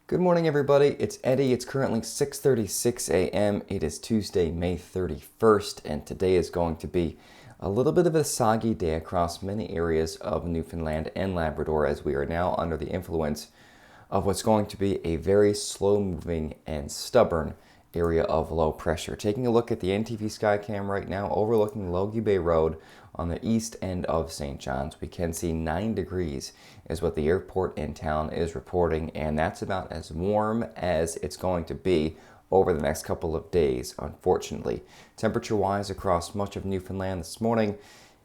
Good morning, everybody. It's Eddie. It's currently 6:36 a.m. It is Tuesday, May 31st, and today is going to be a little bit of a soggy day across many areas of Newfoundland and Labrador as we are now under the influence of what's going to be a very slow-moving and stubborn area of low pressure. Taking a look at the NTV Skycam right now overlooking Logie Bay Road on the east end of St. John's, we can see 9 degrees is what the airport in town is reporting, and that's about as warm as it's going to be over the next couple of days, unfortunately. Temperature-wise across much of Newfoundland this morning,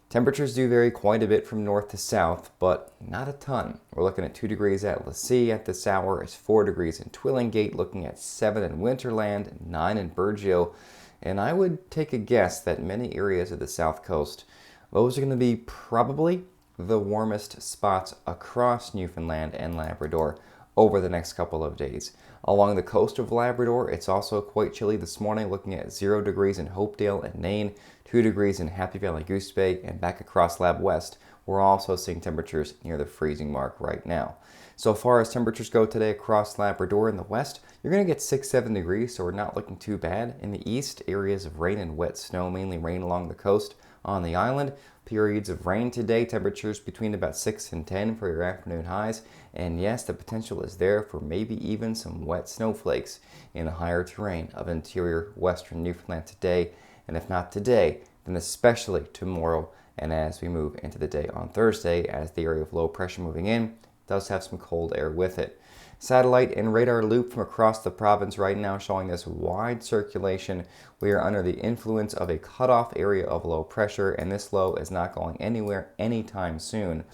temperatures do vary quite a bit from north to south, but not a ton. We're looking at 2 degrees at Lassie at this hour. It's 4 degrees in Twillingate, looking at 7 in Winterland, 9 in Burgeo. And I would take a guess that many areas of the south coast, those are going to be probably the warmest spots across Newfoundland and Labrador over the next couple of days. Along the coast of Labrador, it's also quite chilly this morning, looking at 0 degrees in Hopedale and Nain, 2 degrees in Happy Valley Goose Bay, and back across Lab West, we're also seeing temperatures near the freezing mark right now. So far as temperatures go today across Labrador in the west, you're going to get 6-7 degrees, so we're not looking too bad. In the east, areas of rain and wet snow, mainly rain along the coast on the island. Periods of rain today, temperatures between about 6 and 10 for your afternoon highs. And yes, the potential is there for maybe even some wet snowflakes in the higher terrain of interior western Newfoundland today. And if not today, then especially tomorrow and as we move into the day on Thursday, as the area of low pressure moving in does have some cold air with it. Satellite and radar loop from across the province right now showing this wide circulation. We are under the influence of a cutoff area of low pressure, and this low is not going anywhere anytime soon.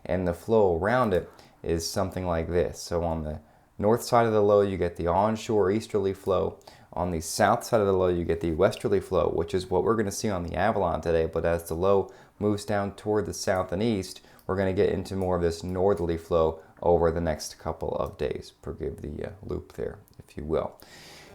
And the flow around it is something like this. So on the north side of the low, you get the onshore easterly flow. On the south side of the low, you get the westerly flow, which is what we're going to see on the Avalon today. But as the low moves down toward the south and east, we're going to get into more of this northerly flow over the next couple of days. Forgive the loop there, if you will.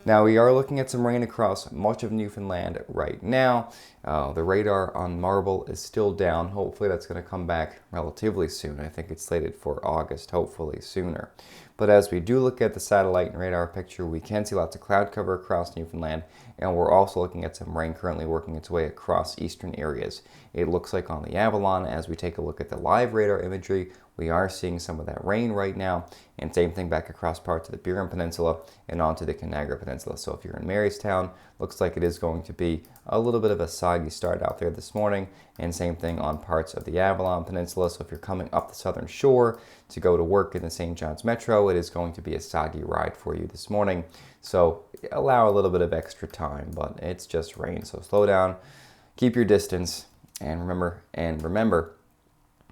Now, we are looking at some rain across much of Newfoundland right now. The radar on Marble is still down. Hopefully that's going to come back relatively soon. I think it's slated for August, hopefully sooner. But as we do look at the satellite and radar picture, we can see lots of cloud cover across Newfoundland, and we're also looking at some rain currently working its way across eastern areas. It looks like on the Avalon, as we take a look at the live radar imagery, we are seeing some of that rain right now, and same thing back across parts of the Burin Peninsula and onto the Conagra Peninsula. So if you're in Marystown, looks like it is going to be a little bit of a soggy start out there this morning, and same thing on parts of the Avalon Peninsula. So if you're coming up the southern shore to go to work in the St. John's Metro, it is going to be a soggy ride for you this morning. So allow a little bit of extra time, but it's just rain. So slow down, keep your distance, and remember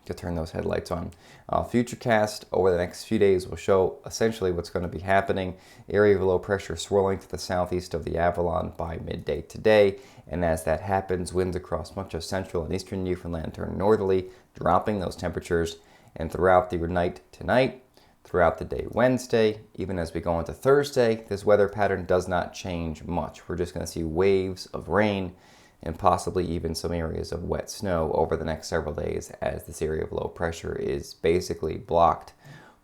to turn those headlights on. Futurecast over the next few days will show essentially what's going to be happening. Area of low pressure swirling to the southeast of the Avalon by midday today, and as that happens, winds across much of central and eastern Newfoundland turn northerly, dropping those temperatures. And throughout the night tonight, throughout the day Wednesday, even as we go into Thursday, this weather pattern does not change much. We're just going to see waves of rain and possibly even some areas of wet snow over the next several days, as this area of low pressure is basically blocked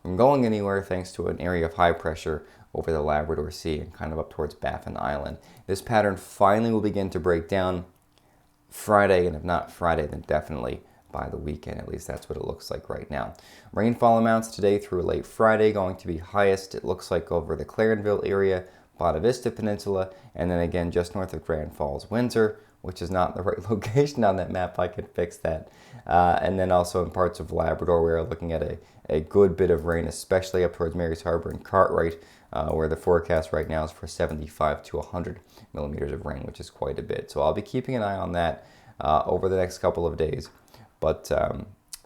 from going anywhere thanks to an area of high pressure over the Labrador Sea and kind of up towards Baffin Island. This pattern finally will begin to break down Friday, and if not Friday, then definitely by the weekend. At least that's what it looks like right now. Rainfall amounts today through late Friday going to be highest, it looks like, over the Clarenville area, Bonavista Vista Peninsula, and then again just north of Grand Falls, Windsor, which is not the right location on that map. I can fix that. And then also in parts of Labrador, we are looking at a good bit of rain, especially up towards Mary's Harbor and Cartwright, where the forecast right now is for 75 to 100 millimeters of rain, which is quite a bit. So I'll be keeping an eye on that over the next couple of days. But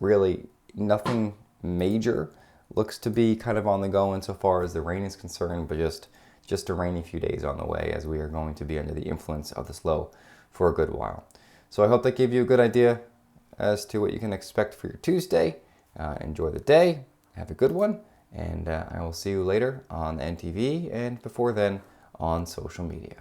really, nothing major looks to be kind of on the go insofar as the rain is concerned, but just a rainy few days on the way, as we are going to be under the influence of this low for a good while. So I hope that gave you a good idea as to what you can expect for your Tuesday. Enjoy the day, have a good one, and I will see you later on NTV and before then on social media.